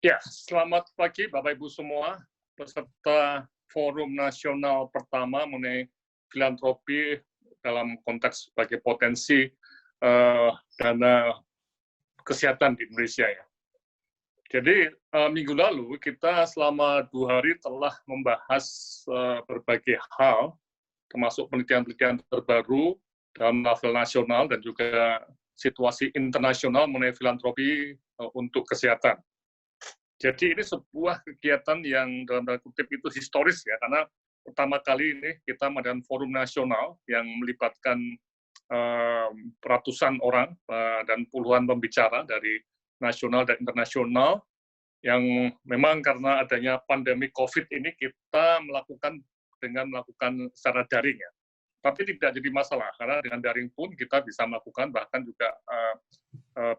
Ya, selamat pagi Bapak Ibu semua, peserta Forum Nasional pertama mengenai filantropi dalam konteks sebagai potensi dana kesehatan di Indonesia ya. Jadi minggu lalu kita selama 2 hari telah membahas berbagai hal, termasuk penelitian-penelitian terbaru dalam level nasional dan juga situasi internasional mengenai filantropi untuk kesehatan. Jadi ini sebuah kegiatan yang dalam tanda kutip itu historis ya, karena pertama kali ini kita mengadakan forum nasional yang melibatkan ratusan orang dan puluhan pembicara dari nasional dan internasional, yang memang karena adanya pandemi COVID ini kita melakukan secara daring ya. Tapi tidak jadi masalah, karena dengan daring pun kita bisa melakukan, bahkan juga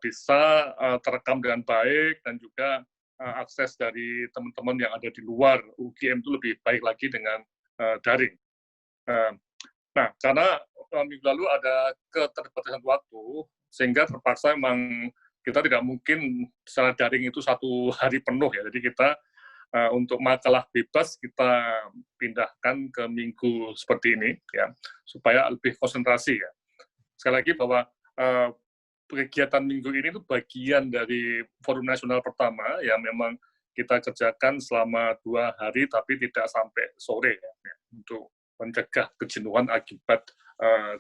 bisa terekam dengan baik, dan juga akses dari teman-teman yang ada di luar UGM itu lebih baik lagi dengan daring. Nah, karena minggu lalu ada keterbatasan waktu, sehingga terpaksa memang kita tidak mungkin secara daring itu 1 hari penuh ya. Jadi kita untuk makalah bebas kita pindahkan ke minggu seperti ini ya, supaya lebih konsentrasi ya. Sekali lagi bahwa kegiatan minggu ini itu bagian dari forum nasional pertama yang memang kita kerjakan selama 2 hari tapi tidak sampai sore ya, untuk mencegah kejenuhan akibat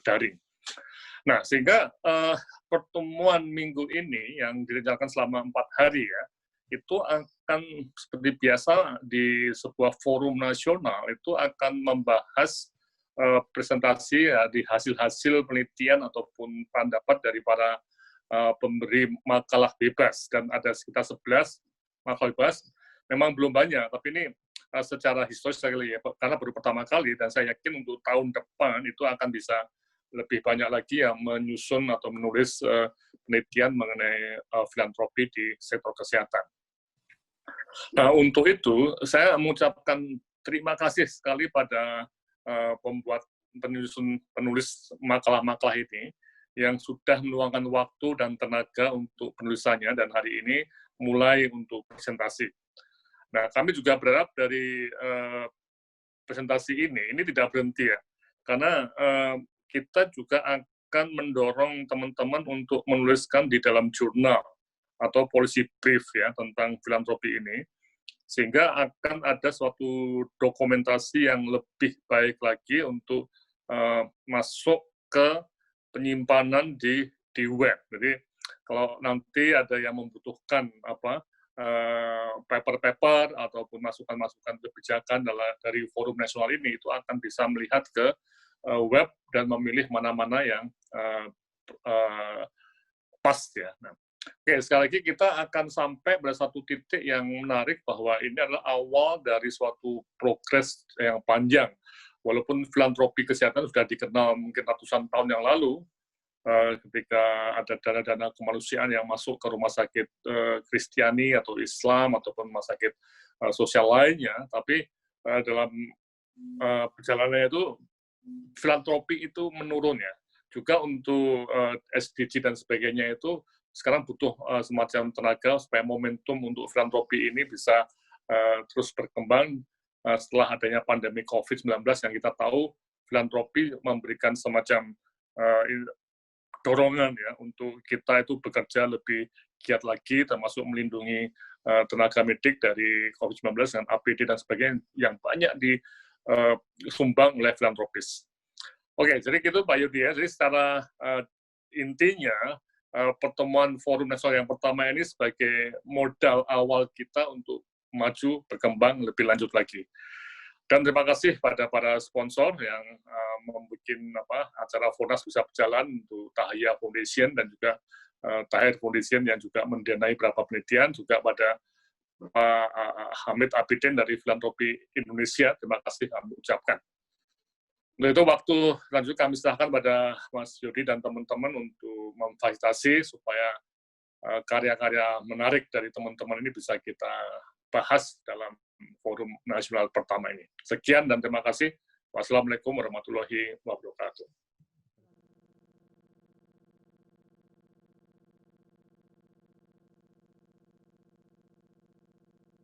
daring. Nah, sehingga pertemuan minggu ini yang direncanakan selama 4 hari ya, itu akan seperti biasa di sebuah forum nasional itu akan membahas presentasi ya, di hasil-hasil penelitian ataupun pendapat dari para pemberi makalah bebas, dan ada sekitar 11 makalah bebas. Memang belum banyak, tapi ini secara historis sekali ya, karena baru pertama kali, dan saya yakin untuk tahun depan itu akan bisa lebih banyak lagi yang menyusun atau menulis penelitian mengenai filantropi di sektor kesehatan. Nah, untuk itu saya mengucapkan terima kasih sekali pada pembuat penulis makalah-makalah ini yang sudah meluangkan waktu dan tenaga untuk penulisannya, dan hari ini mulai untuk presentasi. Nah, kami juga berharap dari presentasi ini tidak berhenti ya, karena kita juga akan mendorong teman-teman untuk menuliskan di dalam jurnal atau policy brief ya tentang filantropi ini, sehingga akan ada suatu dokumentasi yang lebih baik lagi untuk masuk ke penyimpanan di web. Jadi kalau nanti ada yang membutuhkan paper-paper ataupun masukan-masukan kebijakan dari forum nasional ini, itu akan bisa melihat ke web dan memilih mana-mana yang pas ya. Nah, oke, sekali lagi kita akan sampai pada satu titik yang menarik, bahwa ini adalah awal dari suatu progres yang panjang. Walaupun filantropi kesehatan sudah dikenal mungkin ratusan tahun yang lalu, ketika ada dana-dana kemanusiaan yang masuk ke rumah sakit Kristiani atau Islam ataupun rumah sakit sosial lainnya, tapi dalam perjalanannya itu filantropi itu menurun ya. Juga untuk SDG dan sebagainya itu sekarang butuh semacam tenaga supaya momentum untuk filantropi ini bisa terus berkembang setelah adanya pandemi COVID-19, yang kita tahu filantropi memberikan semacam dorongan ya untuk kita itu bekerja lebih giat lagi, termasuk melindungi tenaga medik dari COVID-19 dan APD dan sebagainya yang banyak disumbang oleh filantropis. Oke, jadi gitu Pak Yudi ya. Jadi secara intinya pertemuan forum nasional yang pertama ini sebagai modal awal kita untuk maju berkembang lebih lanjut lagi. Dan terima kasih pada para sponsor yang membuat acara Fornas bisa berjalan, untuk Tahaya Foundation dan juga Tahir Foundation yang juga mendanai beberapa penelitian, juga pada Pak Hamid Abidin dari Filantropi Indonesia, terima kasih kami ucapkan. Untuk itu waktu lanjut kami serahkan pada Mas Yudi dan teman-teman untuk memfasilitasi supaya karya-karya menarik dari teman-teman ini bisa kita bahas dalam forum nasional pertama ini. Sekian dan terima kasih. Wassalamualaikum warahmatullahi wabarakatuh.